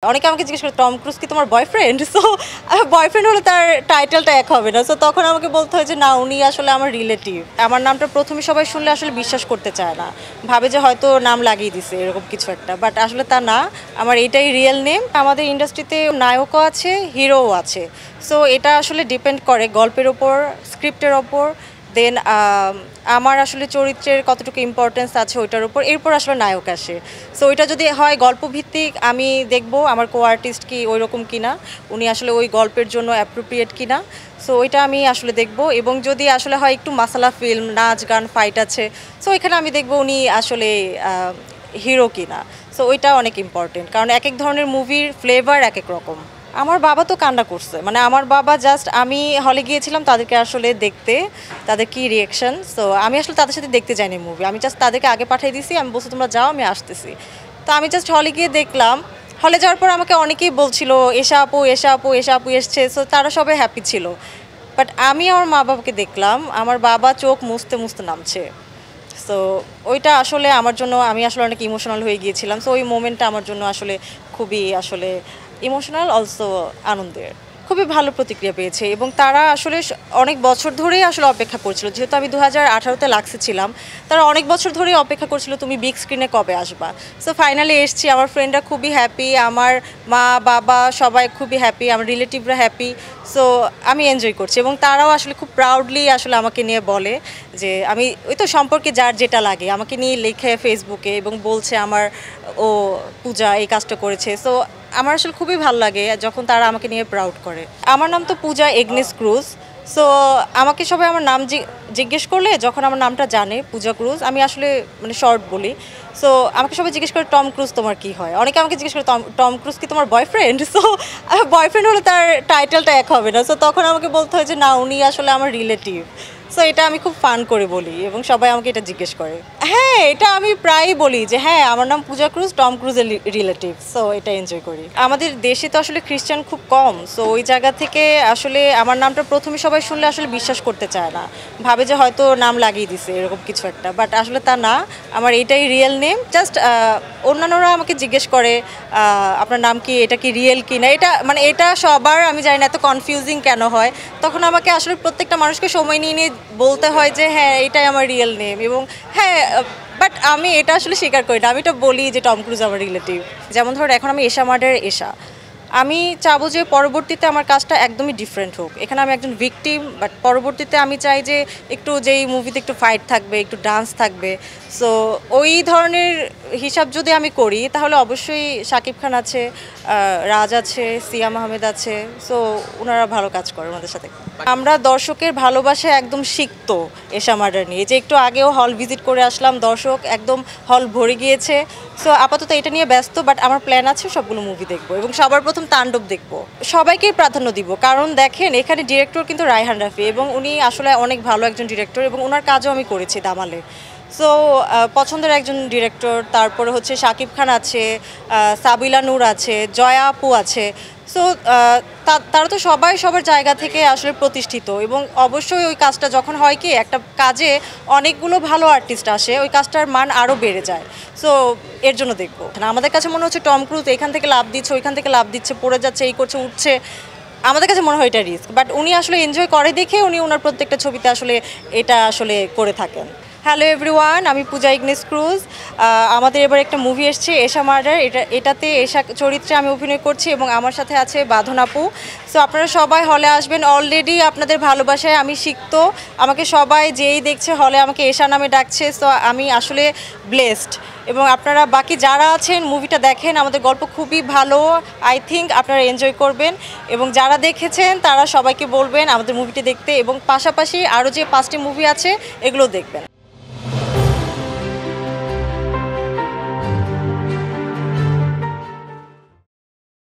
অনেকে আমাকে জিজ্ঞেস করে টম ক্রুজ কি তোমার বয়ফ্রেন্ড? সো বয়ফ্রেন্ড হলে তার টাইটেলটা এক হবে না। সো তখন আমাকে বলতে হয় যে না, উনি আসলে আমার রিলেটিভ। আমার নামটা প্রথমে সবাই শুনলে আসলে বিশ্বাস করতে চায় না, ভাবে যে হয়তো নাম লাগিয়ে দিছে এরকম কিছু একটা, বাট আসলে তা না, আমার এটাই রিয়েল নেম। আমাদের ইন্ডাস্ট্রিতে নায়কও আছে, হিরোও আছে। সো এটা আসলে ডিপেন্ড করে গল্পের ওপর, স্ক্রিপ্টের ওপর, দেন আমার আসলে চরিত্রের কতটুকু ইম্পর্টেন্স আছে ওইটার উপর, এরপর আসলে নায়ক আসে। সো ওইটা যদি হয় গল্পভিত্তিক, আমি দেখব আমার কো আর্টিস্ট কি ওই রকম কিনা, উনি আসলে ওই গল্পের জন্য অ্যাপ্রোপ্রিয়েট কিনা। সো ওইটা আমি আসলে দেখব। এবং যদি আসলে হয় একটু মাসালা ফিল্ম, নাচ গান ফাইট আছে, সো এখানে আমি দেখব উনি আসলে হিরো কিনা। সো ওইটা অনেক ইম্পর্টেন্ট, কারণ এক এক ধরনের মুভির ফ্লেভার এক এক রকম। আমার বাবা তো কান্না করছে, মানে আমার বাবা জাস্ট, আমি হলে গিয়েছিলাম তাদেরকে আসলে দেখতে, তাদের কি রিয়েকশন। সো আমি আসলে তাদের সাথে দেখতে যাইনি মুভি, আমি জাস্ট তাদেরকে আগে পাঠিয়ে দিয়েছি, আমি বলছি তোমরা যাও, আমি আসতেছি। তো আমি জাস্ট হলে গিয়ে দেখলাম। হলে যাওয়ার পর আমাকে অনেকেই বলছিল এসা আপু, এসা আপু, এসা আপু এসছে। সো তারা সবাই হ্যাপি ছিল। বাট আমি আমার মা বাবাকে দেখলাম, আমার বাবা চোখ মুছতে মুছতে নামছে। সো ওইটা আসলে আমার জন্য, আমি আসলে অনেক ইমোশনাল হয়ে গিয়েছিলাম। সো ওই মোমেন্টটা আমার জন্য আসলে খুবই আসলে ইমোশনাল, অলসো আনন্দের। খুবই ভালো প্রতিক্রিয়া পেয়েছে এবং তারা আসলে অনেক বছর ধরেই আসলে অপেক্ষা করছিল, যেহেতু আমি 2018-তে লাক্সে ছিলাম, তারা অনেক বছর ধরেই অপেক্ষা করছিল তুমি বিগ স্ক্রিনে কবে আসবা। সো ফাইনালি এসছি, আমার ফ্রেন্ডরা খুবই হ্যাপি, আমার মা বাবা সবাই খুবই হ্যাপি, আমার রিলেটিভরা হ্যাপি। সো আমি এনজয় করছি এবং তারাও আসলে খুব প্রাউডলি আসলে আমাকে নিয়ে বলে যে, আমি ওই তো সম্পর্কে যার যেটা লাগে আমাকে নিয়ে লেখে ফেসবুকে এবং বলছে আমার ও পূজা এই কাজটা করেছে। সো আমার আসলে খুবই ভালো লাগে যখন তারা আমাকে নিয়ে প্রাউড করে। আমার নাম তো পূজা এগনেস ক্রুজ। সো আমাকে সবাই আমার নাম জিজ্ঞেস করলে, যখন আমার নামটা জানে পূজা ক্রুজ, আমি আসলে মানে শর্ট বলি। সো আমাকে সবাই জিজ্ঞেস করে টম ক্রুজ তোমার কি হয়? অনেকে আমাকে জিজ্ঞেস করে টম ক্রুজ কি তোমার বয়ফ্রেন্ড? সো বয়ফ্রেন্ড হলে তার টাইটেলটা এক হবে না। সো তখন আমাকে বলতে হয় যে না, উনি আসলে আমার রিলেটিভ। সো এটা আমি খুব ফান করে বলি এবং সবাই আমাকে এটা জিজ্ঞেস করে। হ্যাঁ, এটা আমি প্রায়ই বলি যে হ্যাঁ, আমার নাম পূজা ক্রুজ, টম ক্রুজের রিলেটিভ। সো এটা এনজয় করি। আমাদের দেশে তো আসলে খ্রিস্টান খুব কম। সো ওই জায়গা থেকে আসলে আমার নামটা প্রথমে সবাই শুনলে আসলে বিশ্বাস করতে চায় না, ভাবে যে হয়তো নাম লাগিয়ে দিছে এরকম কিছু একটা, বাট আসলে তা না, আমার এটাই রিয়েল নেম। জাস্ট অন্যান্যরা আমাকে জিজ্ঞেস করে আপনার নাম কি, এটা কি রিয়েল কি না। এটা মানে এটা সবার, আমি জানি না এত কনফিউজিং কেন হয়। তখন আমাকে আসলে প্রত্যেকটা মানুষকে সময় নিয়ে নিয়ে বলতে হয় যে হ্যাঁ, এটাই আমার রিয়েল নেম। এবং হ্যাঁ, বাট আমি এটা আসলে স্বীকার করি না, আমি এটা বলি যে টম ক্রুজ আমার রিলেটিভ। যেমন ধর এখন আমি এশা মার্ডারের এশা, আমি চাবো যে পরবর্তীতে আমার কাজটা একদমই ডিফারেন্ট হোক। এখানে আমি একজন ভিকটিম, বাট পরবর্তীতে আমি চাই যে একটু, যেই মুভিতে একটু ফাইট থাকবে, একটু ডান্স থাকবে। সো ওই ধরনের হিসাব যদি আমি করি, তাহলে অবশ্যই শাকিব খান আছে, রাজ আছে, সিয়াম আহমেদ আছে। সো ওনারা ভালো কাজ করে ওনাদের সাথে। আমরা দর্শকের ভালোবাসায় একদম সিক্ত এশা মার্ডার নিয়ে, যে একটু আগেও হল ভিজিট করে আসলাম, দর্শক একদম হল ভরে গিয়েছে। সো আপাতত এটা নিয়ে ব্যস্ত, বাট আমার প্ল্যান আছে সবগুলো মুভি দেখবো এবং সবার প্রথম তাণ্ডব দেখবো। সবাইকেই প্রাধান্য দিব, কারণ দেখেন এখানে ডিরেক্টর কিন্তু রায়হান রাফি, এবং উনি আসলে অনেক ভালো একজন ডিরেক্টর এবং ওনার কাজও আমি করেছি দামালে। সো পছন্দের একজন ডিরেক্টর। তারপরে হচ্ছে শাকিব খান আছে, সাবিলা নূর আছে, জয়া আপু আছে। সো তারা তো সবাই সবার জায়গা থেকে আসলে প্রতিষ্ঠিত, এবং অবশ্যই ওই কাজটা যখন হয় কি, একটা কাজে অনেকগুলো ভালো আর্টিস্ট আসে, ওই কাজটার মান আরও বেড়ে যায়। সো এর জন্য দেখবো। আমাদের কাছে মনে হচ্ছে টম ক্রুজ এখান থেকে লাভ দিচ্ছে, ওইখান থেকে লাভ দিচ্ছে, পড়ে যাচ্ছে, এই করছে, উঠছে, আমাদের কাছে মনে হয় এটা রিস্ক, বাট উনি আসলে এনজয় করে দেখে উনি ওনার প্রত্যেকটা ছবিতে আসলে এটা আসলে করে থাকেন। হ্যালো এভরিওয়ান, আমি পূজা এগনেস ক্রুজ। আমাদের এবার একটা মুভি এসছে এশা মার্ডার, এটাতে এশা চরিত্রে আমি অভিনয় করছি এবং আমার সাথে আছে বাঁধন আপু। সো আপনারা সবাই হলে আসবেন। অলরেডি আপনাদের ভালোবাসায় আমি সিক্ত, আমাকে সবাই যেই দেখছে হলে আমাকে এশা নামে ডাকছে। সো আমি আসলে ব্লেসড, এবং আপনারা বাকি যারা আছেন মুভিটা দেখেন, আমাদের গল্প খুবই ভালো। আই থিঙ্ক আপনারা এনজয় করবেন, এবং যারা দেখেছেন তারা সবাইকে বলবেন আমাদের মুভিটি দেখতে, এবং পাশাপাশি আরও যে 5টি মুভি আছে এগুলো দেখবেন।